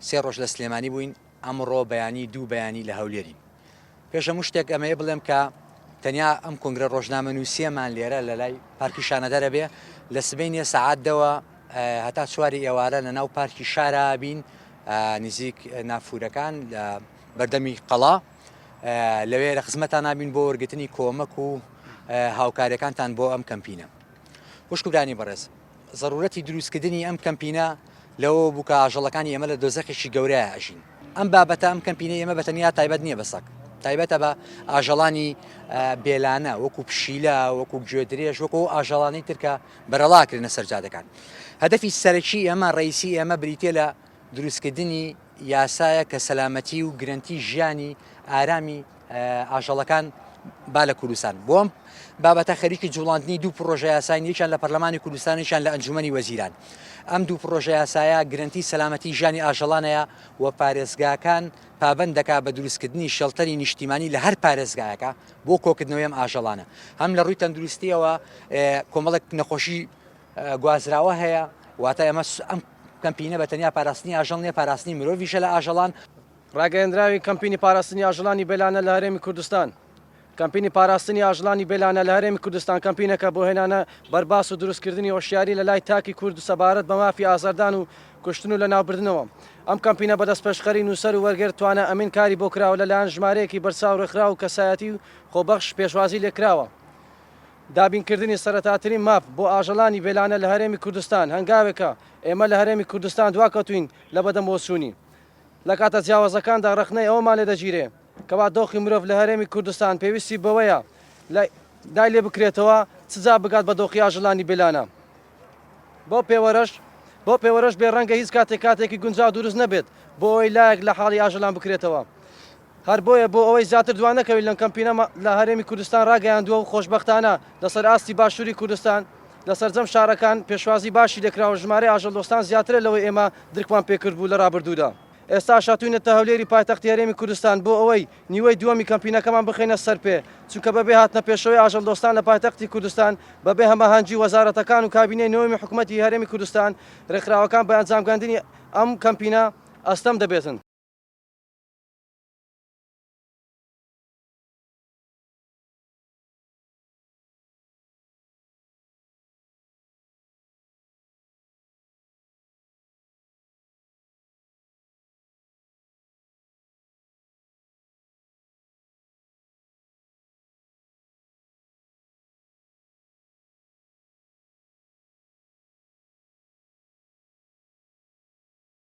سێ ڕۆژ لە سلێمانی بووین ئەمڕۆ بەیانی دوو بەیانی لە هەولێرین. پێش هەموو شتێک ئەمەیە بڵێم کە تەنیا ئەم کۆنگرە ڕۆژنامە نووسیەمان لێرە لە لای پارکی شانەدەرە بێ لە سبەینێ سەعاتدەوە هەتا چواری ئێوارە لە ناو پارکی شارە بین نزیک نافورەکان لە بەردەمی قەڵا لەوێ لە خزمەتان نابین بۆ وەرگرتنی کۆمەک و هاوکاریەکانتان بۆ ئەم کەمپینە. وشکبرانی بەڕێز ضرورەتی دروستکردنی ئەم کەمپینە لەوە بوو کە ئاژەڵەکانی ئێمە لە دۆزەخێکی گەورەیە ئەژین. ئەم بابەتە ئەم کەمپینە ئێمە بەتەنیا تایبەت نییە بە سەگ، تایبەتە بە ئاژەڵانی بێلانە وەکو پشیلە وەکو گوێدرێژ وەکو ئاژەڵانی ترکە بەرەڵاکردنە سەرجادەکان. هەدەفی سەرەکی ئێمە ڕئیسی ئێمە بریتێ لە دروستکردنی یاسایە کە سەلامەتی و گرنتی ژیانی ئارامی ئاژەڵەکان با لە کوردستان. بۆ ئەم بابەتە خەریکی جوڵاندنی دوو پرۆژە یاساین، یەکیان لە پەرلەمانی کوردستانیشان لە ئەنجومەنی وەزیران. ئەم دوو پرۆژە یاسایە گرنتی سەلامەتی ژیانی ئاژەڵانەیە و پارێزگاکان پابەند دەکا بە دروستکردنی شەڵتەری نیشتیمانی لە هەر پارێزگایەکە بۆ کۆکردنەوەی ئەم ئاژەڵانە. هەم لە ڕووی تەندروستیەوە کۆمەڵێک نەخۆشی گوازراوە هەیە، واتە ئێمە ئەم کەمپینە بەتەنیا پاراستنی ئاژەڵ نیە، پاراستنی مرۆڤیشە لە ئاژەڵان. ڕاگەیەندراوی کەمپینی پاراستنی ئاژەڵانی بێلانە لە هەرێمی کوردستان. کەمپینی پاراستنی ئاژەڵانی بێلانە لە هەرێمی کوردستان کەمپینەکە بۆ هێنانە بەرباس و دروستکردنی هۆشیاری لە لای تاکی کورد و سەبارەت بە مافی ئازاردان و کوشتن و لە ناوبردنەوە. ئەم کەمپینە بەدەست پێشخەری نووسەر و وەرگێر توانە ئەمین کاری بۆ کراوە لەلایەن ژمارەیەکی بەرچاو ڕێکخراو و کەسایەتی و خۆبەخش پێشوازی لێکراوە. دابینکردنی سەرەتاترین ماپ بۆ ئاژەڵانی بێلانە لە هەرێمی کوردستان هەنگاوێکە ئێمە لە هەرێمی کوردستان دواکەوتوین لە بەدەم بۆسوونی. لە کاتە جیاوازەکاندا ڕخنەی ئەومان لێ دەگیرێ کەوا دۆخی مرۆڤ لە هەرێمی کوردستان پێویستی بەوەیە دای لێ بکرێتەوە چجا بگات بە دۆخی ئاژەڵانی بێلانە. بۆ پێوەرەش بێ ڕەنگە هیچ کاتێکی گونجاو دروست نەبێت بۆ ئەوەی لایەک لە حاڵی ئاژەڵان بکرێتەوە. هەر بۆیە بۆ ئەوەی زیاتر دوان نەکەوێت لەم کەمپینە لە هەرێمی کوردستان ڕاگەیاندووە و خۆشبەختانە لەسەر ئاستی باشووری کوردستان لەسەر جەم شارەکان پێشوازی باشی لێکراوە ژمارەی ئاژەڵدۆستان زیاترە لەوەی ئێمە درکمان پێکرد بوو لە ڕابردوودا. ئێستا شاتوینەتە هەولێری پایتەختی هەرێمی کوردستان بۆ ئەوەی نیوەی دووەمی کەمپینەکەمان بخێنە سەر پێ، چونکە بەبێ هاتنە پێشەوەی ئاژەڵدۆستان لە پایتەختی کوردستان بەبێ هەمەهەنگی وەزارەتەکان و کابینەی نوێمی حکوومەتی هەرێمی کوردستان ڕێکخراوەکان بە ئەنجامگاندنی ئەم کەمپینە ئەستەم دەبێتن.